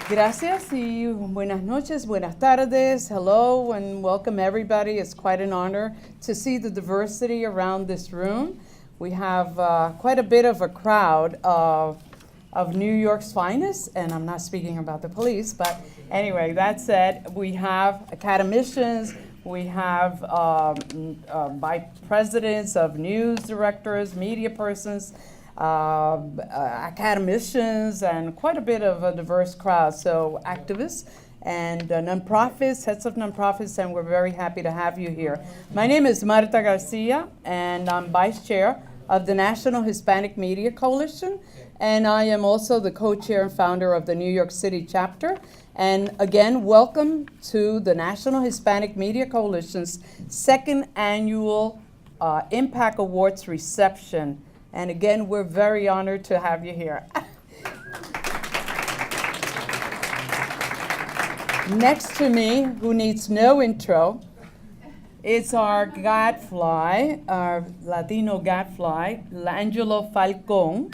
Gracias y buenas noches, buenas tardes. Hello and welcome everybody. It's quite an honor to see the diversity around this room. We have quite a bit of a crowd of New York's finest, and I'm not speaking about the police, but anyway, that said, we have academicians, we have vice presidents of news directors, media persons, academicians, and quite a bit of a diverse crowd. So activists and nonprofits, heads of nonprofits, and we're very happy to have you here. My name is Marta Garcia, and I'm vice chair of the National Hispanic Media Coalition, and I am also the co-chair and founder of the New York City chapter. And again, welcome to the National Hispanic Media Coalition's second annual Impact Awards reception. And again, we're very honored to have you here. Next to me, who needs no intro, is our gadfly, our Latino gadfly, Angelo Falcon.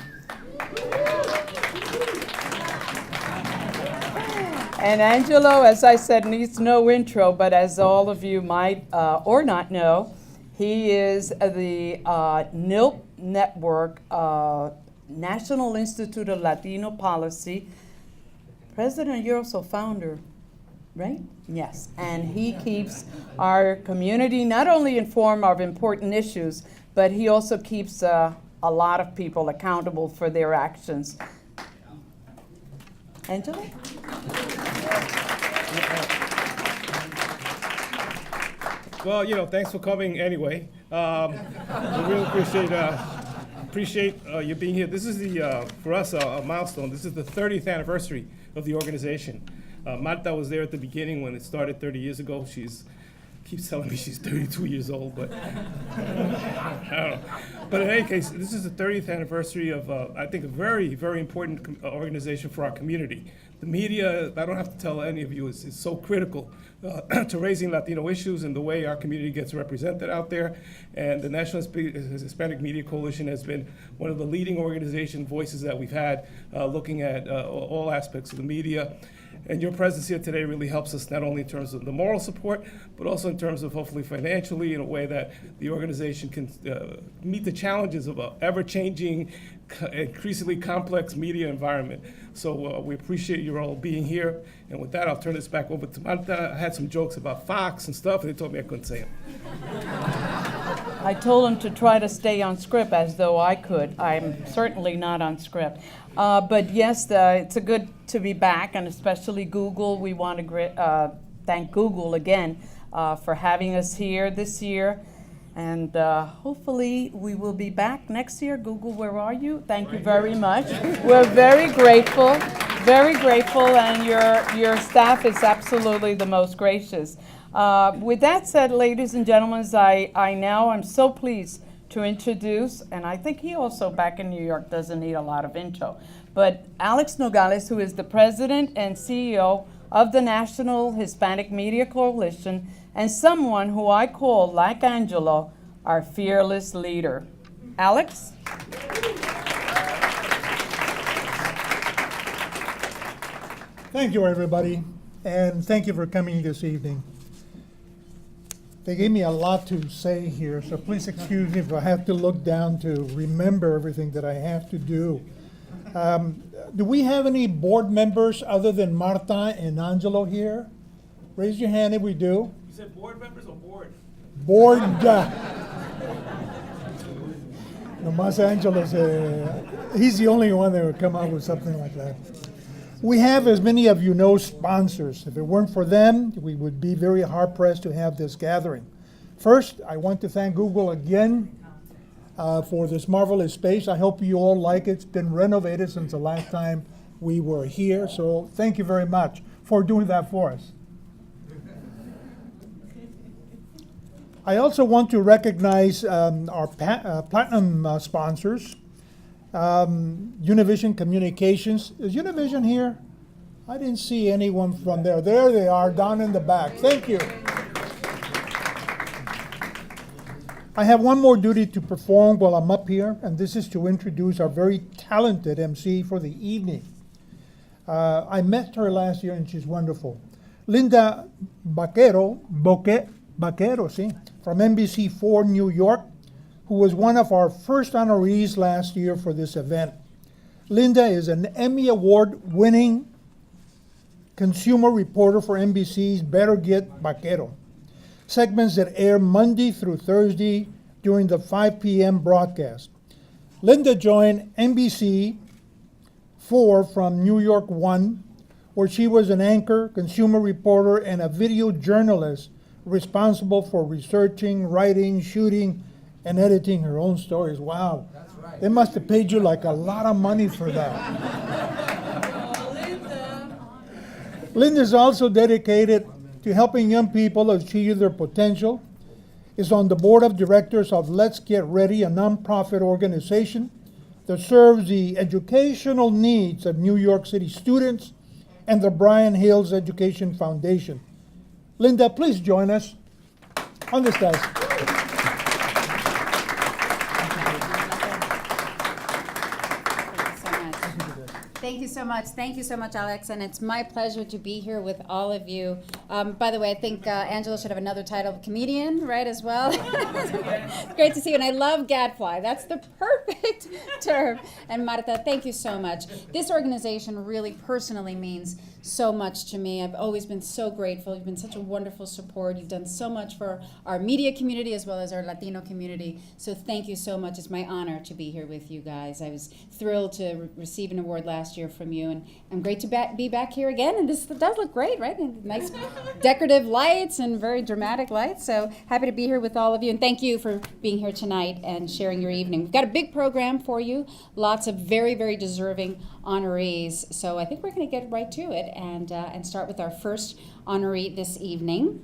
And Angelo, as I said, needs no intro, but as all of you might or not know, he is the NILP Network, National Institute of Latino Policy, president, you're also founder, right? Yes, and he keeps our community not only informed of important issues, but he also keeps a lot of people accountable for their actions. Angelo? Well, thanks for coming anyway. We really appreciate you being here. This is for us, a milestone. This is the 30th anniversary of the organization. Marta was there at the beginning when it started 30 years ago. Keeps telling me she's 32 years old, but I don't know. But in any case, this is the 30th anniversary of, I think, a very, very important organization for our community. The media, I don't have to tell any of you, is so critical to raising Latino issues and the way our community gets represented out there. And the National Hispanic Media Coalition has been one of the leading organization voices that we've had looking at all aspects of the media. And your presence here today really helps us not only in terms of the moral support, but also in terms of hopefully financially in a way that the organization can meet the challenges of an ever-changing, increasingly complex media environment. So we appreciate you all being here. And with that, I'll turn this back over to Marta. I had some jokes about Fox and stuff, and they told me I couldn't say them. I told him to try to stay on script as though I could. I'm certainly not on script. But yes, it's a good to be back, and especially Google. We want to thank Google again for having us here this year. And hopefully we will be back next year. Google, where are you? Thank you very much. We're very grateful, and your staff is absolutely the most gracious. With that said, ladies and gentlemen, I'm so pleased to introduce, and I think he also back in New York doesn't need a lot of intro, but Alex Nogales, who is the president and CEO of the National Hispanic Media Coalition, and someone who I call, like Angelo, our fearless leader. Alex? Thank you, everybody, and thank you for coming this evening. They gave me a lot to say here, so please excuse me if I have to look down to remember everything that I have to do. Do we have any board members other than Marta and Angelo here? Raise your hand if we do. You said board members or board? Board. Nomás Angelo's, he's the only one that would come up with something like that. We have, as many of you know, sponsors. If it weren't for them, we would be very hard-pressed to have this gathering. First, I want to thank Google again for this marvelous space. I hope you all like it. It's been renovated since the last time we were here, so thank you very much for doing that for us. I also want to recognize our platinum sponsors. Univision Communications. Is Univision here? I didn't see anyone from there. There they are, down in the back. Thank you. I have one more duty to perform while I'm up here, and this is to introduce our very talented MC for the evening. I met her last year, and she's wonderful. Lynda Baquero, see, from NBC4 New York, who was one of our first honorees last year for this event. Lynda is an Emmy Award-winning consumer reporter for NBC's Better Get Baquero, segments that air Monday through Thursday during the 5 p.m. broadcast. Lynda joined NBC4 from New York 1, where she was an anchor, consumer reporter, and a video journalist responsible for researching, writing, shooting, and editing her own stories. Wow. That's right. They must have paid you like a lot of money for that. Lynda is also dedicated to helping young people achieve their potential, is on the board of directors of Let's Get Ready, a nonprofit organization that serves the educational needs of New York City students and the Brian Hills Education Foundation. Lynda, please join us on this desk. Thank you so much. Thank you so much, Alex. And it's my pleasure to be here with all of you. By the way, I think Angela should have another title, comedian, right, as well. It's great to see you. And I love gadfly. That's the perfect term. And Marta, thank you so much. This organization really personally means so much to me. I've always been so grateful. You've been such a wonderful support. You've done so much for our media community as well as our Latino community. So thank you so much. It's my honor to be here with you guys. I was thrilled to receive an award last year from you, and I'm great to be back here again. And this does look great, right? And nice decorative lights and very dramatic lights. So happy to be here with all of you, and thank you for being here tonight and sharing your evening. We've got a big program for you, lots of very, very deserving honorees. So I think we're going to get right to it and start with our first honoree this evening.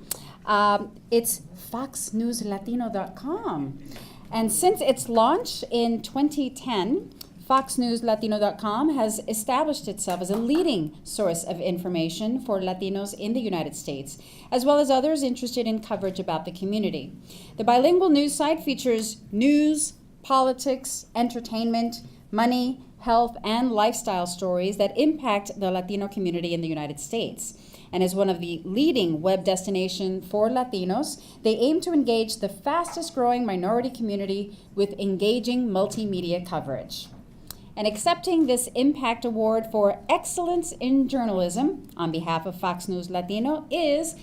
It's foxnewslatino.com. And since its launch in 2010, foxnewslatino.com has established itself as a leading source of information for Latinos in the United States, as well as others interested in coverage about the community. The bilingual news site features news, politics, entertainment, money, health, and lifestyle stories that impact the Latino community in the United States. And as one of the leading web destinations for Latinos, they aim to engage the fastest growing minority community with engaging multimedia coverage. And accepting this Impact Award for Excellence in Journalism on behalf of Fox News Latino is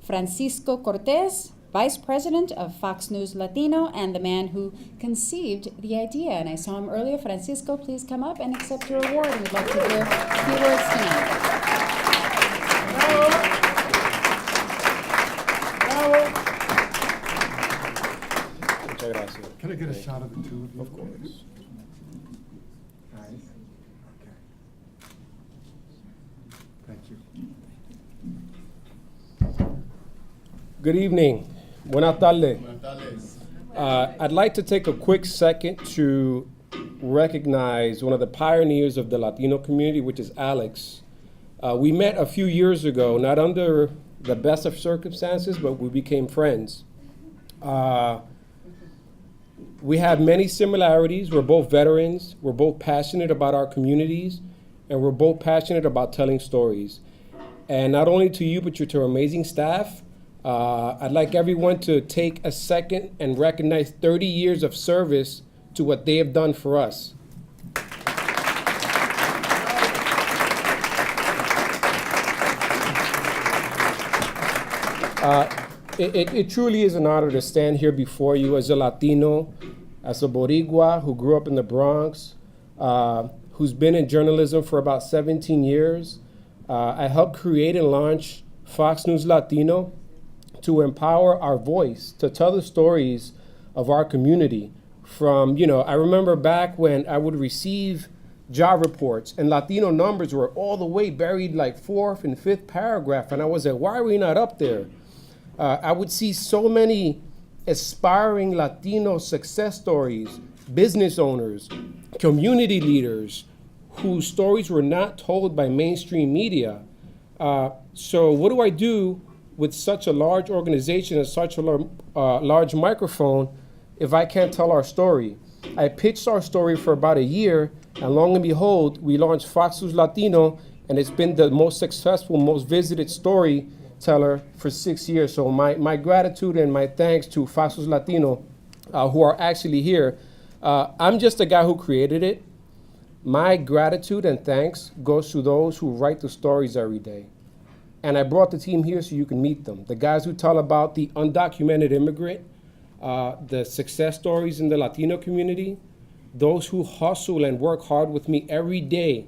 Francisco Cortez, Vice President of Fox News Latino and the man who conceived the idea. And I saw him earlier. Francisco, please come up and accept your award. We'd like to hear a few words tonight. Can I get a shot of the two of you? Of course. Nice. Okay. Thank you. Good evening. Buenas tardes. I'd like to take a quick second to recognize one of the pioneers of the Latino community, which is Alex. We met a few years ago, not under the best of circumstances, but we became friends. We have many similarities. We're both veterans. We're both passionate about our communities, and we're both passionate about telling stories. And not only to you, but to your amazing staff. I'd like everyone to take a second and recognize 30 years of service to what they have done for us. It truly is an honor to stand here before you as a Latino, as a Boricua who grew up in the Bronx, who's been in journalism for about 17 years. I helped create and launch Fox News Latino to empower our voice, to tell the stories of our community. I remember back when I would receive job reports and Latino numbers were all the way buried like fourth and fifth paragraph. And I was like, why are we not up there? I would see so many aspiring Latino success stories, business owners, community leaders whose stories were not told by mainstream media. So what do I do with such a large organization and such a large microphone if I can't tell our story? I pitched our story for about a year, and long and behold, we launched Fox News Latino and it's been the most successful, most visited storyteller for 6 years. So my gratitude and my thanks to Fox News Latino, who are actually here. I'm just a guy who created it. My gratitude and thanks goes to those who write the stories every day. And I brought the team here so you can meet them. The guys who tell about the undocumented immigrant, the success stories in the Latino community, those who hustle and work hard with me every day,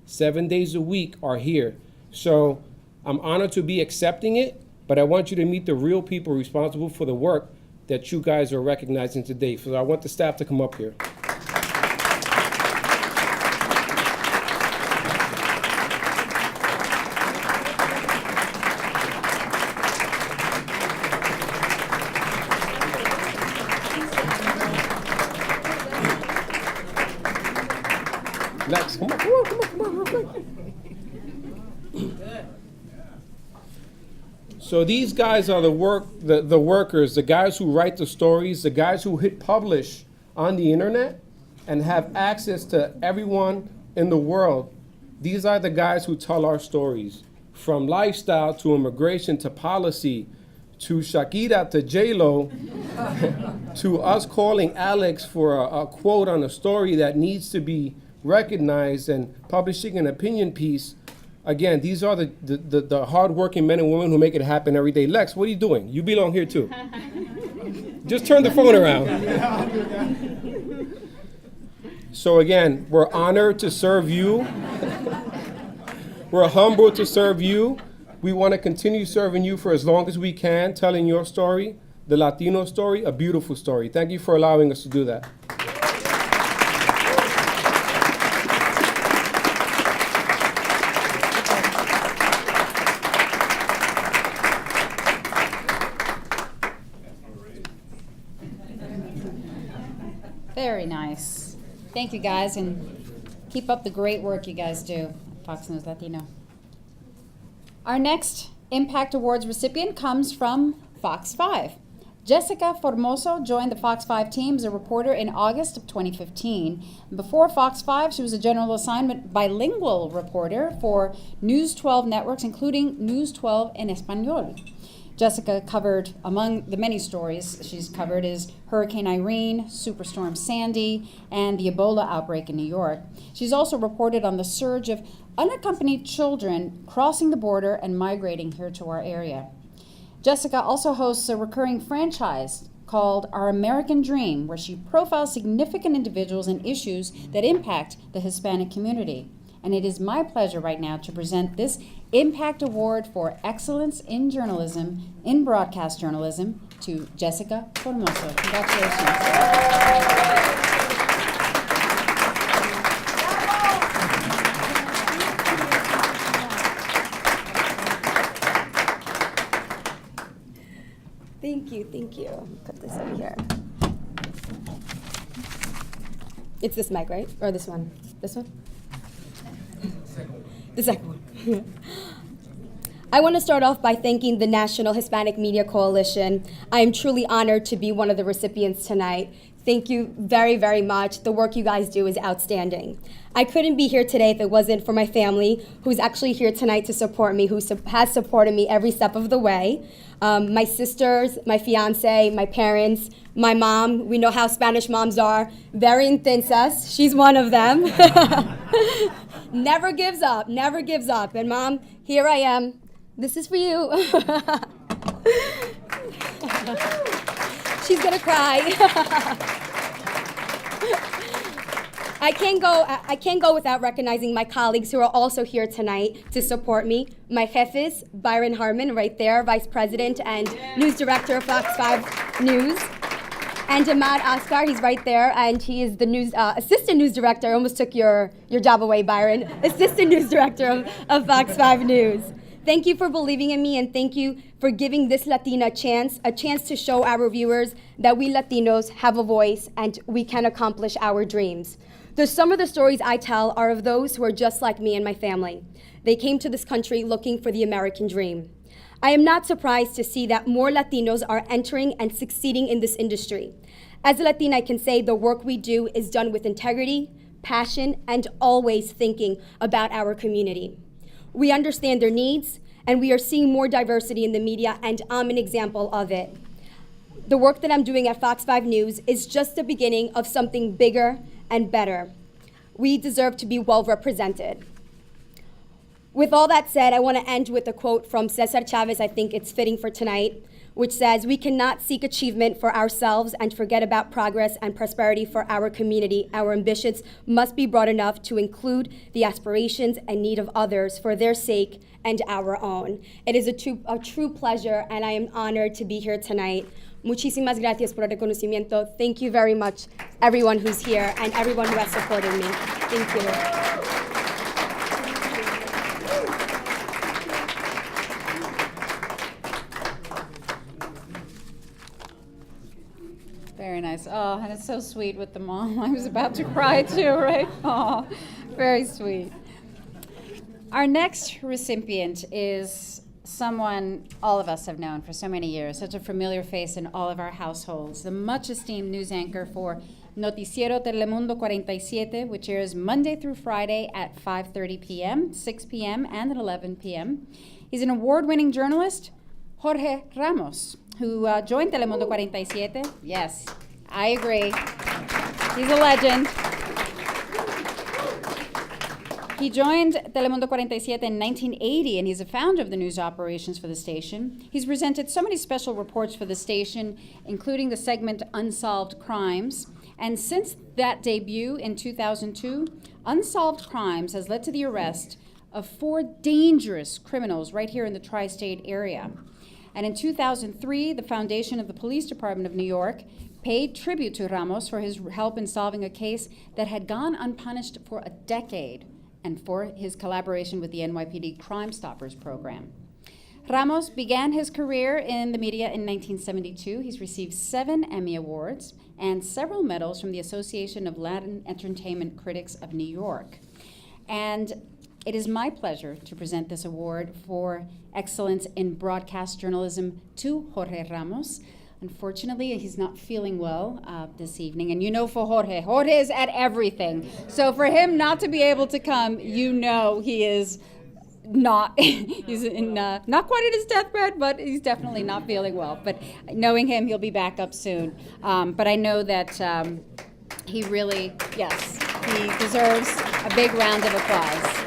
7 days a week, are here. So I'm honored to be accepting it, but I want you to meet the real people responsible for the work that you guys are recognizing today. So I want the staff to come up here. Lex, come on, real quick. So these guys are the workers, the guys who write the stories, the guys who hit publish on the internet and have access to everyone in the world. These are the guys who tell our stories, from lifestyle to immigration to policy, to Shakira to J-Lo, to us calling Alex for a quote on a story that needs to be recognized and publishing an opinion piece. Again, these are the hardworking men and women who make it happen every day. Lex, what are you doing? You belong here too. Just turn the phone around. So again, we're honored to serve you. We're humbled to serve you. We want to continue serving you for as long as we can, telling your story, the Latino story, a beautiful story. Thank you for allowing us to do that. Very nice. Thank you, guys, and keep up the great work you guys do at Fox News Latino. Our next Impact Awards recipient comes from Fox 5. Jessica Formoso joined the Fox 5 team as a reporter in August of 2015. Before Fox 5, she was a general assignment bilingual reporter for News 12 networks, including News 12 en Español. Jessica covered, among the many stories she's covered, is Hurricane Irene, Superstorm Sandy, and the Ebola outbreak in New York. She's also reported on the surge of unaccompanied children crossing the border and migrating here to our area. Jessica also hosts a recurring franchise called Our American Dream, where she profiles significant individuals and issues that impact the Hispanic community. And it is my pleasure right now to present this Impact Award for Excellence in Journalism, in Broadcast Journalism, to Jessica Formoso. Congratulations. Thank you. Put this over here. It's this mic, right? Or this one? This one? The second one. I want to start off by thanking the National Hispanic Media Coalition. I am truly honored to be one of the recipients tonight. Thank you very, very much. The work you guys do is outstanding. I couldn't be here today if it wasn't for my family, who's actually here tonight to support me, who has supported me every step of the way. My sisters, my fiance, my parents, my mom. We know how Spanish moms are. Very intensas. She's one of them. Never gives up, never gives up. And Mom, here I am. This is for you. She's gonna cry. I can't go without recognizing my colleagues who are also here tonight to support me. My jefes, Byron Harmon, right there, Vice President and News Director of Fox 5 News. And Ahmad Asghar, he's right there, and he is the Assistant News Director. I almost took your job away, Byron. Assistant News Director of Fox 5 News. Thank you for believing in me, and thank you for giving this Latina a chance to show our viewers that we Latinos have a voice and we can accomplish our dreams. Some of the stories I tell are of those who are just like me and my family. They came to this country looking for the American dream. I am not surprised to see that more Latinos are entering and succeeding in this industry. As a Latina, I can say the work we do is done with integrity, passion, and always thinking about our community. We understand their needs, and we are seeing more diversity in the media, and I'm an example of it. The work that I'm doing at Fox 5 News is just the beginning of something bigger and better. We deserve to be well represented. With all that said, I want to end with a quote from Cesar Chavez. I think it's fitting for tonight, which says, "We cannot seek achievement for ourselves and forget about progress and prosperity for our community. Our ambitions must be broad enough to include the aspirations and need of others for their sake and our own." It is a true pleasure, and I am honored to be here tonight. Muchísimas gracias por el reconocimiento. Thank you very much, everyone who's here and everyone who has supported me. Thank you. Very nice. Oh, and it's so sweet with the mom. I was about to cry too, right? Oh, very sweet. Our next recipient is someone all of us have known for so many years, such a familiar face in all of our households, the much esteemed news anchor for Noticiero Telemundo 47, which airs Monday through Friday at 5:30 p.m., 6 p.m., and at 11 p.m. He's an award-winning journalist, Jorge Ramos, who joined Telemundo 47. Yes, I agree. He's a legend. He joined Telemundo 47 in 1980, and he's a founder of the news operations for the station. He's presented so many special reports for the station, including the segment Unsolved Crimes. And since that debut in 2002, Unsolved Crimes has led to the arrest of 4 dangerous criminals right here in the tri-state area. And in 2003, the foundation of the Police Department of New York paid tribute to Ramos for his help in solving a case that had gone unpunished for a decade, and for his collaboration with the NYPD Crime Stoppers program. Ramos began his career in the media in 1972. He's received 7 Emmy Awards and several medals from the Association of Latin Entertainment Critics of New York. And it is my pleasure to present this award for excellence in broadcast journalism to Jorge Ramos. Unfortunately, he's not feeling well this evening. And you know, for Jorge is at everything. So for him not to be able to come, you know he is not, he's in, not quite at his deathbed, but he's definitely not feeling well. But knowing him, he'll be back up soon. But I know that he really, yes, he deserves a big round of applause.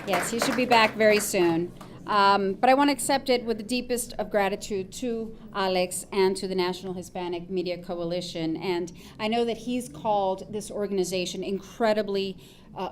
Yes, he should be back very soon. But I want to accept it with the deepest of gratitude to Alex and to the National Hispanic Media Coalition. And I know that he's called this organization incredibly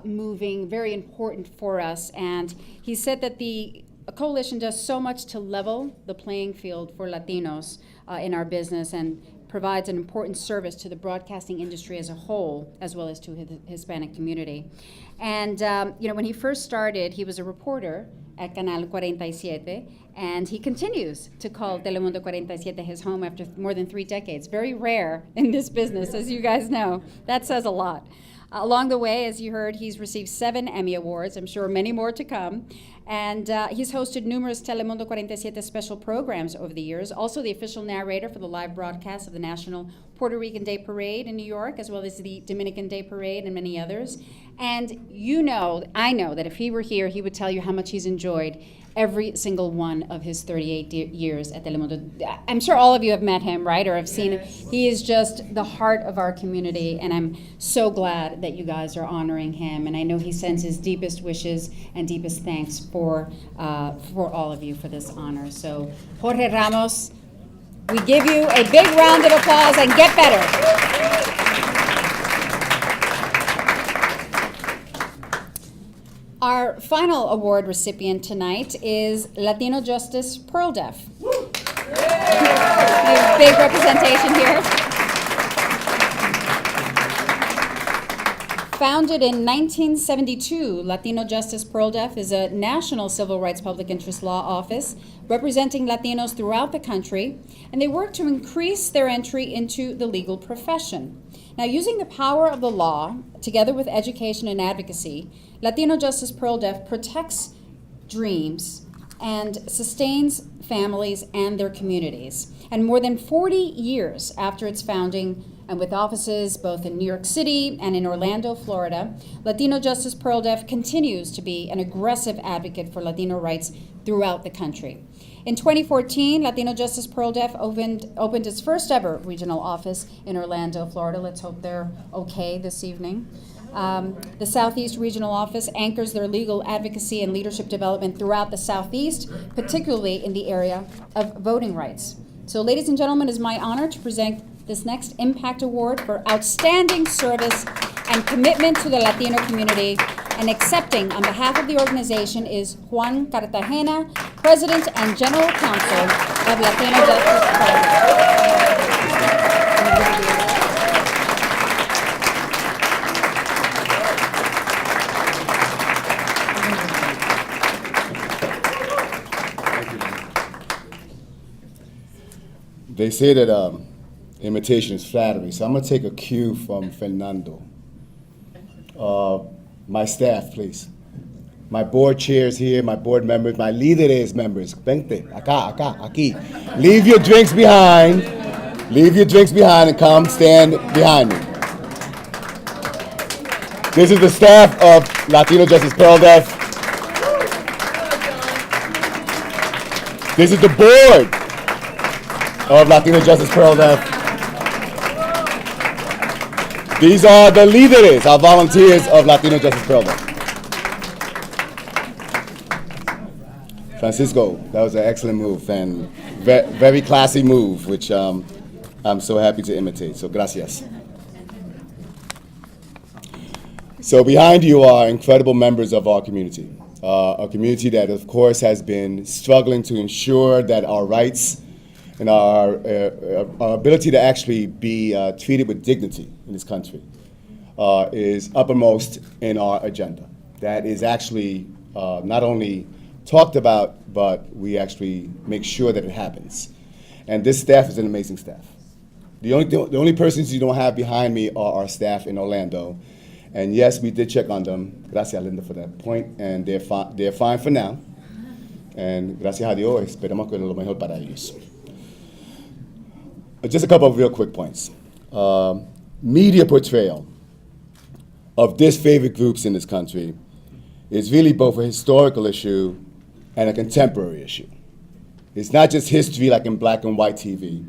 moving, very important for us. And he said that the coalition does so much to level the playing field for Latinos in our business and provides an important service to the broadcasting industry as a whole, as well as to the Hispanic community. And you know, when he first started, he was a reporter at Canal 47, and he continues to call Telemundo 47 his home after more than 3 decades. Very rare in this business, as you guys know. That says a lot. Along the way, as you heard, he's received 7 Emmy Awards, I'm sure many more to come. And he's hosted numerous Telemundo 47 special programs over the years, also the official narrator for the live broadcast of the National Puerto Rican Day Parade in New York, as well as the Dominican Day Parade and many others. And you know, I know that if he were here, he would tell you how much he's enjoyed every single one of his 38 years at Telemundo. I'm sure all of you have met him, right, or have seen him. He is just the heart of our community, and I'm so glad that you guys are honoring him. And I know he sends his deepest wishes and deepest thanks for all of you for this honor. So, Jorge Ramos, we give you a big round of applause, and get better. Our final award recipient tonight is LatinoJustice PRLDEF. We have big representation here. Founded in 1972, LatinoJustice PRLDEF is a national civil rights public interest law office representing Latinos throughout the country, and they work to increase their entry into the legal profession. Now, using the power of the law, together with education and advocacy, LatinoJustice PRLDEF protects dreams and sustains families and their communities. And more than 40 years after its founding, And with offices both in New York City and in Orlando, Florida, LatinoJustice PRLDEF continues to be an aggressive advocate for Latino rights throughout the country. In 2014, LatinoJustice PRLDEF opened its first ever regional office in Orlando, Florida. Let's hope they're okay this evening. The Southeast Regional Office anchors their legal advocacy and leadership development throughout the Southeast, particularly in the area of voting rights. So, ladies and gentlemen, it is my honor to present this next Impact Award for outstanding service and commitment to the Latino community. And accepting on behalf of the organization is Juan Cartagena, President and General Counsel of LatinoJustice PRLDEF. They say that imitation is flattery, so I'm going to take a cue from Fernando. My staff, please. My board chairs here, my board members, my líderes members. Vente, acá, aquí. Leave your drinks behind. Leave your drinks behind and come stand behind me. This is the staff of LatinoJustice PRLDEF. This is the board of LatinoJustice PRLDEF. These are the líderes, our volunteers of LatinoJustice PRLDEF. Francisco, that was an excellent move and very classy move, which I'm so happy to imitate, so gracias. So behind you are incredible members of our community, a community that of course has been struggling to ensure that our rights and our ability to actually be treated with dignity in this country is uppermost in our agenda. That is actually not only talked about, but we actually make sure that it happens. And this staff is an amazing staff. The only persons you don't have behind me are our staff in Orlando. And yes, we did check on them. Gracias, Lynda, for that point. And they're fine for now. And gracias a Dios, esperamos que lo mejor para ellos. Just a couple of real quick points. Media portrayal of disfavored groups in this country is really both a historical issue and a contemporary issue. It's not just history like in black and white TV.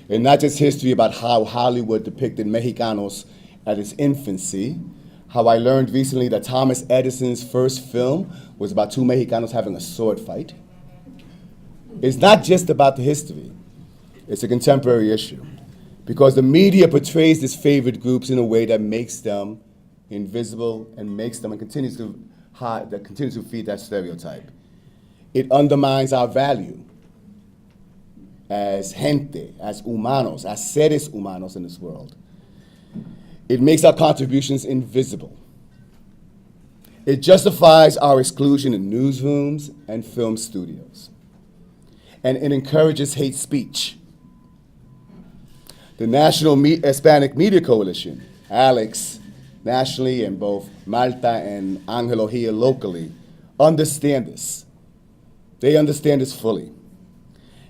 It's not just history about how Hollywood depicted Mexicanos at its infancy. How I learned recently that Thomas Edison's first film was about two Mexicanos having a sword fight. It's not just about the history. It's a contemporary issue because the media portrays disfavored groups in a way that makes them invisible and makes them and continues to feed that stereotype. It undermines our value as gente, as humanos, as seres humanos in this world. It makes our contributions invisible. It justifies our exclusion in newsrooms and film studios. And it encourages hate speech. The National Hispanic Media Coalition, Alex, nationally, and both Malta and Angelo here locally, understand this. They understand this fully.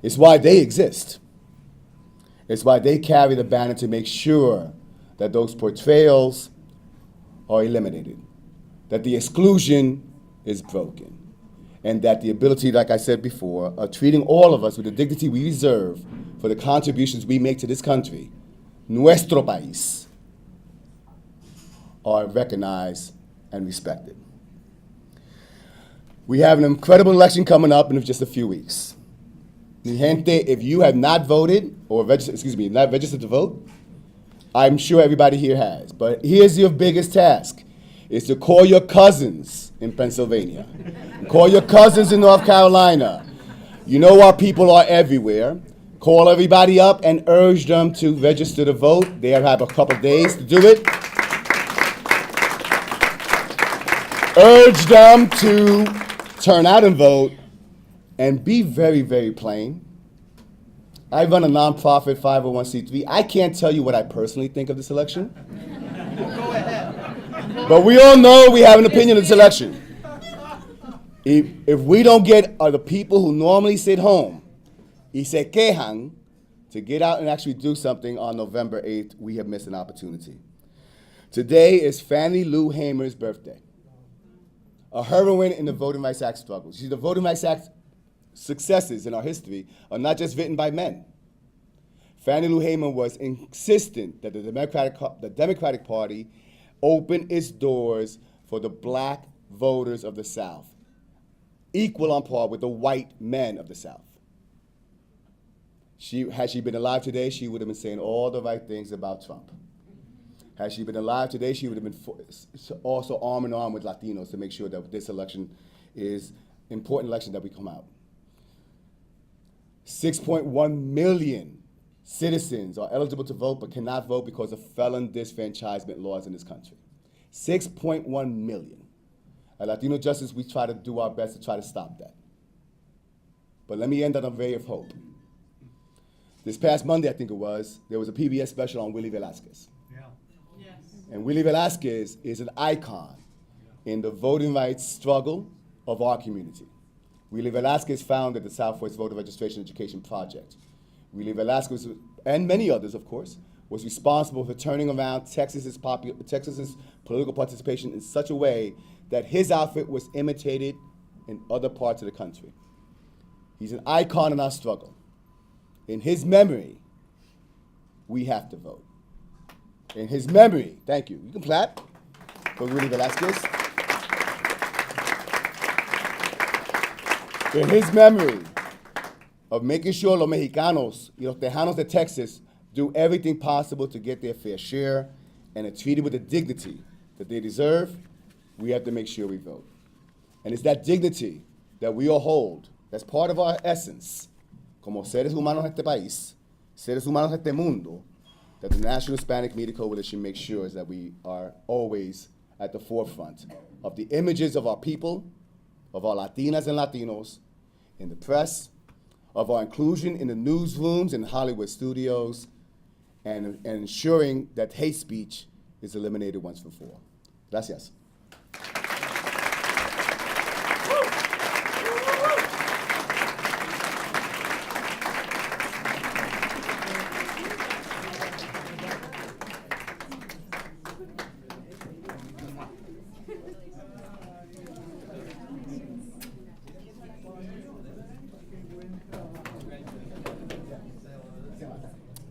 It's why they exist. It's why they carry the banner to make sure that those portrayals are eliminated, that the exclusion is broken, and that the ability, like I said before, of treating all of us with the dignity we deserve for the contributions we make to this country, nuestro país, are recognized and respected. We have an incredible election coming up in just a few weeks. Mi gente, if you have not voted or not registered to vote, I'm sure everybody here has. But here's your biggest task, is to call your cousins in Pennsylvania. Call your cousins in North Carolina. You know our people are everywhere. Call everybody up and urge them to register to vote. They have a couple days to do it. Urge them to turn out and vote and be very, very plain. I run a nonprofit 501c3. I can't tell you what I personally think of this election. Go ahead. But we all know we have an opinion of this election. If we don't get the people who normally sit home y se quejan to get out and actually do something on November 8th, we have missed an opportunity. Today is Fannie Lou Hamer's birthday, a heroine in the Voting Rights Act struggle. The Voting Rights Act successes in our history are not just written by men. Fannie Lou Hamer was insistent that the Democratic Party open its doors for the black voters of the South, equal on par with the white men of the South. Had she been alive today, she would have been saying all the right things about Trump. Had she been alive today, she would have been also arm in arm with Latinos to make sure that this election is an important election that we come out. 6.1 million citizens are eligible to vote but cannot vote because of felon disfranchisement laws in this country. 6.1 million. At LatinoJustice, we try to do our best to try to stop that. But let me end on a ray of hope. This past Monday, I think it was, there was a PBS special on Willie Velasquez. Yeah. Yes. And Willie Velasquez is an icon in the voting rights struggle of our community. Willie Velasquez founded the Southwest Voter Registration Education Project. Willie Velasquez, and many others, of course, was responsible for turning around Texas's political participation in such a way that his outfit was imitated in other parts of the country. He's an icon in our struggle. In his memory, we have to vote. In his memory, thank you. You can clap for Willie Velasquez. In his memory of making sure los Mexicanos, los Tejanos de Texas, do everything possible to get their fair share and are treated with the dignity that they deserve, we have to make sure we vote. And it's that dignity that we all hold, that's part of our essence, como seres humanos de este país, seres humanos de este mundo, that the National Hispanic Media Coalition makes sure that we are always at the forefront of the images of our people, of our Latinas and Latinos in the press, of our inclusion in the newsrooms and Hollywood studios, and ensuring that hate speech is eliminated once and for all. Gracias.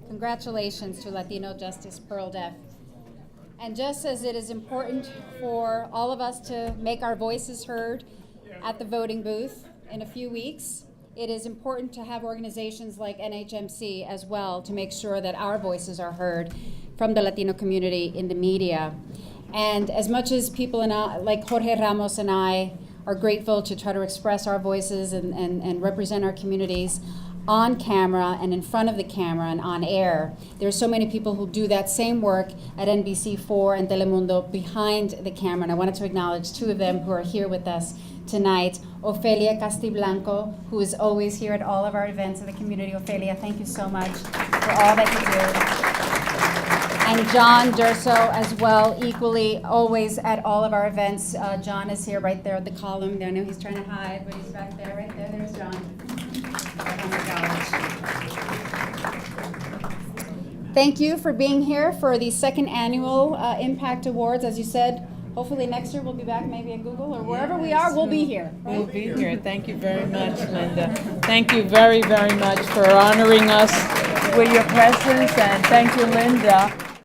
Congratulations to LatinoJustice PRLDEF. And just as it is important for all of us to make our voices heard at the voting booth in a few weeks, it is important to have organizations like NHMC as well to make sure that our voices are heard from the Latino community in the media. And as much as people like Jorge Ramos and I are grateful to try to express our voices and represent our communities on camera and in front of the camera and on air, there are so many people who do that same work at NBC4 and Telemundo behind the camera. And I wanted to acknowledge two of them who are here with us tonight. Ofelia Castiblanco, who is always here at all of our events in the community. Ofelia, thank you so much for all that you do. And John Durso as well, equally always at all of our events. John is here right there at the column. I know he's trying to hide, but he's back there, right there. There's John. Thank you for being here for the second annual Impact Awards. As you said, hopefully next year we'll be back maybe at Google or wherever we are, we'll be here. Right? We'll be here. Thank you very much, Lynda. Thank you very, very much for honoring us with your presence, and thank you, Lynda.